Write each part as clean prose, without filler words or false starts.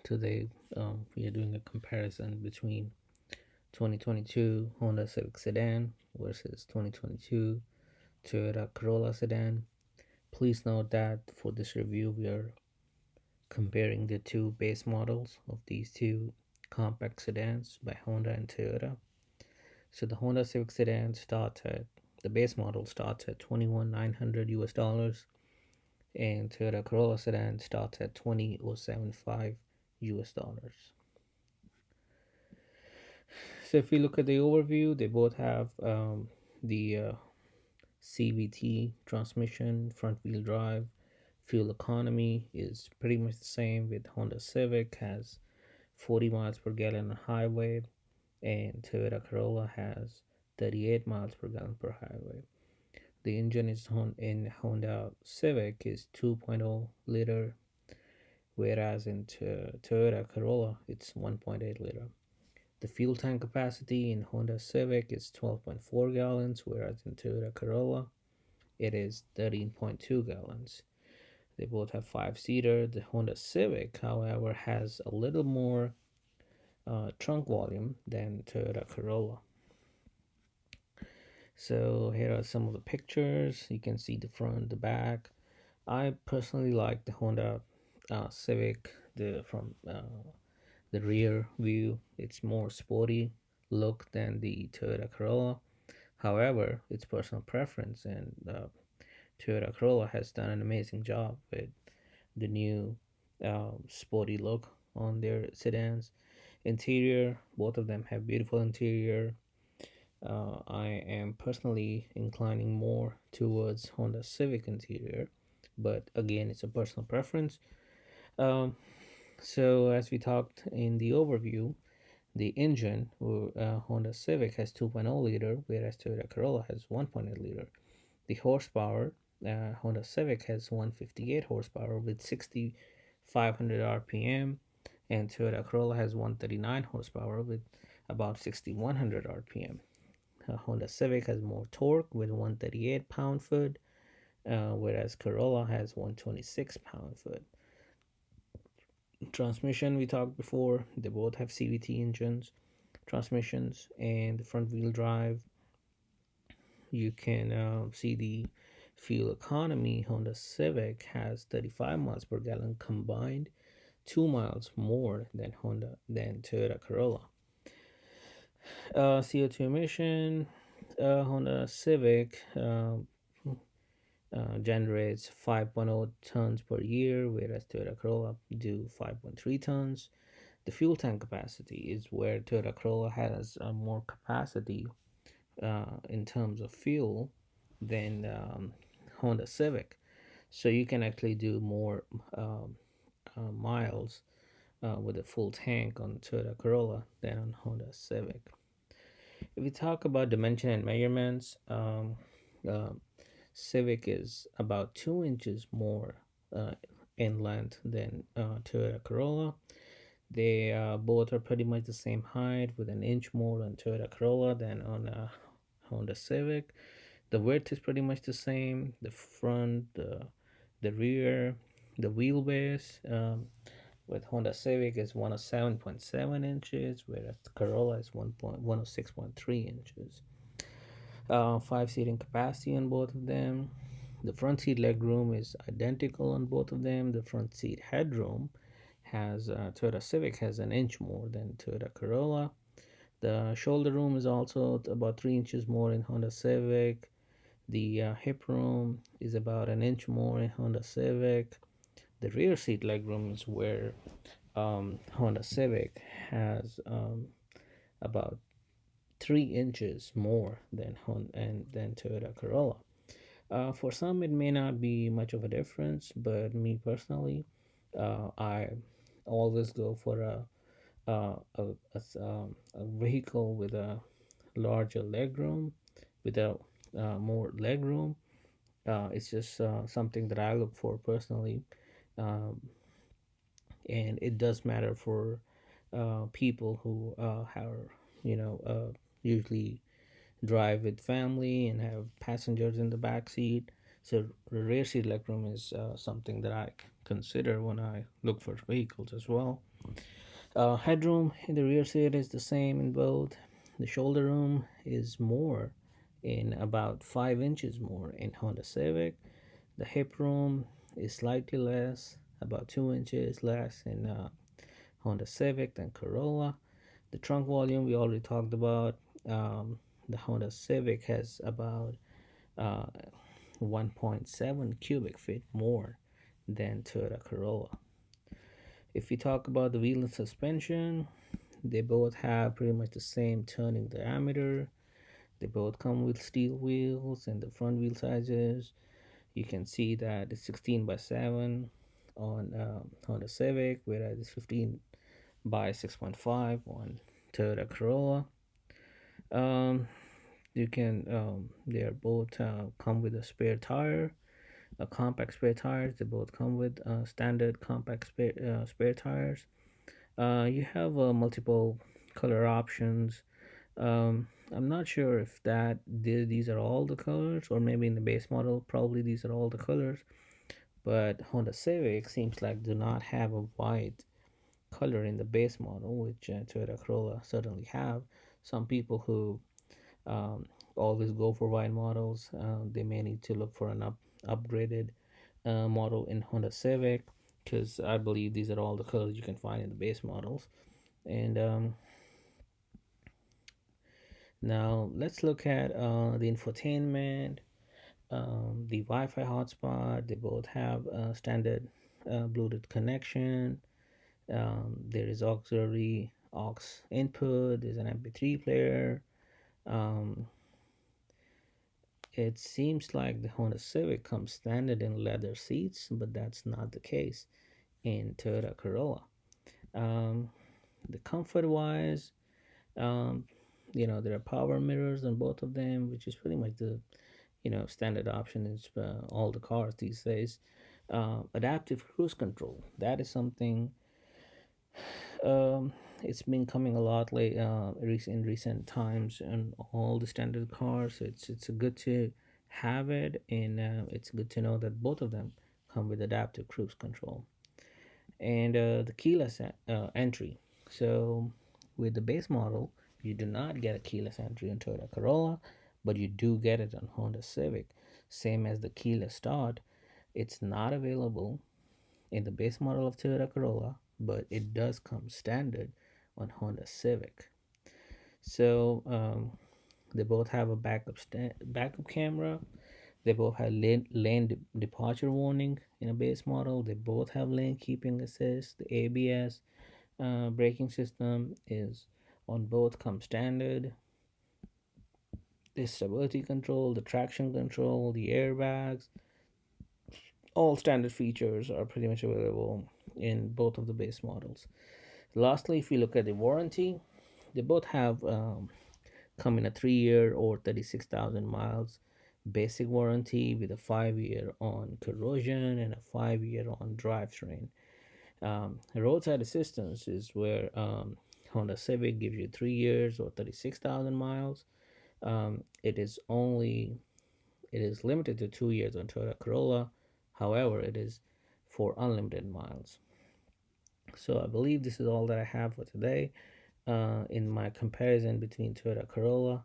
Today, we are doing a comparison between 2022 Honda Civic sedan versus 2022 Toyota Corolla sedan. Please note that for this review, we are comparing the two base models of these two compact sedans by Honda and Toyota. So the Honda Civic sedan the base model starts at 21,900 US dollars, and Toyota Corolla sedan starts at 20,075 US dollars. So if we look at the overview, they both have the CVT transmission, front wheel drive. Fuel economy is pretty much the same, with Honda Civic has 40 miles per gallon on highway, and Toyota Corolla has 38 miles per gallon per highway. The engine in Honda Civic is 2.0 liter, whereas in Toyota Corolla it's 1.8 liter. The fuel tank capacity in Honda Civic is 12.4 gallons, whereas in Toyota Corolla it is 13.2 gallons. They both have five-seater. The Honda Civic, however, has a little more trunk volume than Toyota Corolla. So here are some of the pictures. You can see the front, the back. I personally like the Honda Civic from the rear view. It's more sporty look than the Toyota Corolla. However, it's personal preference, and Toyota Corolla has done an amazing job with the new sporty look on their sedans. Interior, both of them have beautiful interior. I am personally inclining more towards Honda Civic interior, but again, it's a personal preference. Um, so, as we talked in the overview, the engine, Honda Civic has 2.0 liter, whereas Toyota Corolla has 1.8 liter. The horsepower, Honda Civic has 158 horsepower with 6,500 RPM, and Toyota Corolla has 139 horsepower with about 6,100 RPM. Honda Civic has more torque with 138 pound-foot, whereas Corolla has 126 pound-foot. Transmission, we talked before, they both have CVT transmissions, and the front wheel drive. You can see the fuel economy. Honda Civic has 35 miles per gallon combined, 2 miles more than Toyota Corolla. CO2 emission, Honda Civic generates 5.0 tons per year, whereas Toyota Corolla do 5.3 tons. The fuel tank capacity is where Toyota Corolla has more capacity in terms of fuel than Honda Civic. So you can actually do more miles with a full tank on Toyota Corolla than on Honda Civic. If we talk about dimension and measurements, uh, Civic is about 2 inches more uh, in length than Toyota Corolla. They both are pretty much the same height, with an inch more on Toyota Corolla than on Honda Civic. The width is pretty much the same. The front, the rear, the wheelbase with Honda Civic is 107.7 inches, whereas the Corolla is 106.3 inches. Five seating capacity on both of them. The front seat legroom is identical on both of them. The front seat headroom has Toyota Civic has an inch more than Toyota Corolla. The shoulder room is also about 3 inches more in Honda Civic. The hip room is about an inch more in Honda Civic. The rear seat legroom is where Honda Civic has about 3 inches more than Toyota Corolla. For some, it may not be much of a difference, but me personally, I always go for a vehicle with a larger legroom, with a more legroom. It's just something that I look for personally, um, and it does matter for people who are, usually drive with family and have passengers in the back seat. So rear seat legroom is something that I consider when I look for vehicles as well. Headroom in the rear seat is the same in both. The shoulder room is more, in about 5 inches more in Honda Civic. The hip room is slightly less, about 2 inches less in Honda Civic than Corolla. The trunk volume we already talked about. The Honda Civic has about uh, 1.7 cubic feet more than Toyota Corolla. If we talk about the wheel and suspension, they both have pretty much the same turning diameter. They both come with steel wheels and the front wheel sizes. You can see that it's 16 by 7 on Honda Civic, whereas it's 15 by 6.5 on Toyota Corolla. Um, they are both come with a spare tire, a compact spare tires. They both come with standard compact spare tires. You have multiple color options. I'm not sure if these are all the colors, or maybe in the base model, probably these are all the colors. But Honda Civic seems like do not have a white color in the base model, which Toyota Corolla certainly have. Some people who um, always go for white models, they may need to look for an upgraded model in Honda Civic, because I believe these are all the colors you can find in the base models. And now let's look at the infotainment, the Wi-Fi hotspot. They both have a standard Bluetooth connection. There is auxiliary aux input. There's an MP3 player. Um, it seems like the Honda Civic comes standard in leather seats, but that's not the case in Toyota Corolla. Um, the comfort wise, um, there are power mirrors on both of them, which is pretty much the standard option in all the cars these days. Adaptive cruise control, that is something um, it's been coming a lot in recent times in all the standard cars. So it's good to have it, and it's good to know that both of them come with adaptive cruise control and the keyless entry. So with the base model, you do not get a keyless entry on Toyota Corolla, but you do get it on Honda Civic. Same as the keyless start, it's not available in the base model of Toyota Corolla, but it does come standard on Honda Civic. So they both have a backup camera. They both have lane departure warning in a base model. They both have lane keeping assist. The ABS braking system is on both come standard. The stability control, the traction control, the airbags, all standard features are pretty much available in both of the base models. Lastly, if you look at the warranty, they both have come in a 3 year or 36,000 miles basic warranty with a 5 year on corrosion and a 5 year on drivetrain. Roadside assistance is where Honda Civic gives you 3 years or 36,000 miles. It is limited to 2 years on Toyota Corolla. However, it is for unlimited miles. So I believe this is all that I have for today. In my comparison between Toyota Corolla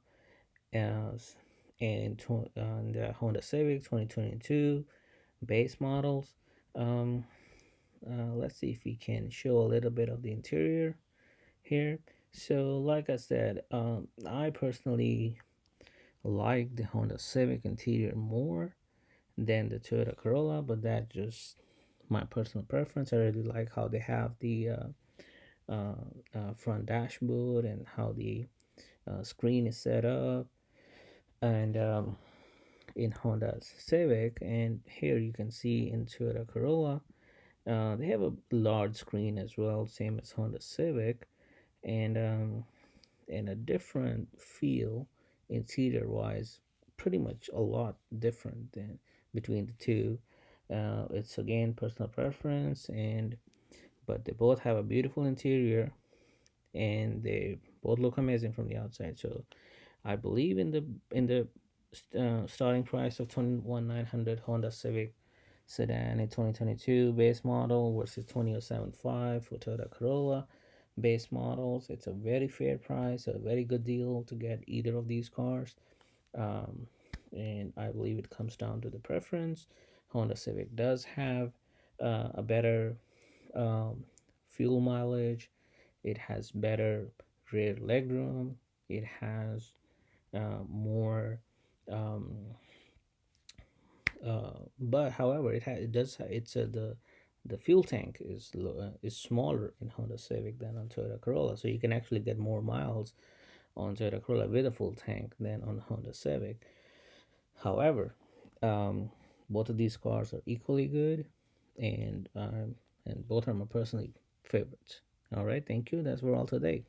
as and Honda Civic 2022 base models. Um, let's see if we can show a little bit of the interior here. So, like I said, I personally like the Honda Civic interior more than the Toyota Corolla, but that's just my personal preference. I really like how they have the front dashboard and how the screen is set up, and in Honda Civic, and here you can see in Toyota Corolla, they have a large screen as well, same as Honda Civic, and a different feel interior wise, pretty much a lot different than between the two. It's again personal preference, and but they both have a beautiful interior, and they both look amazing from the outside. So I believe in the starting price of 21,900 Honda Civic sedan in 2022 base model versus 20,075 for Toyota Corolla base models. It's a very fair price, a very good deal to get either of these cars. Um, and I believe it comes down to the preference. Honda Civic does have a better um, fuel mileage. It has better rear legroom. It has more um, but however, it does it's the fuel tank is smaller in Honda Civic than on Toyota Corolla, so you can actually get more miles on Toyota Corolla with a full tank than on Honda Civic. However, um, both of these cars are equally good, and both are my personally favorites. All right, thank you. That's for all today.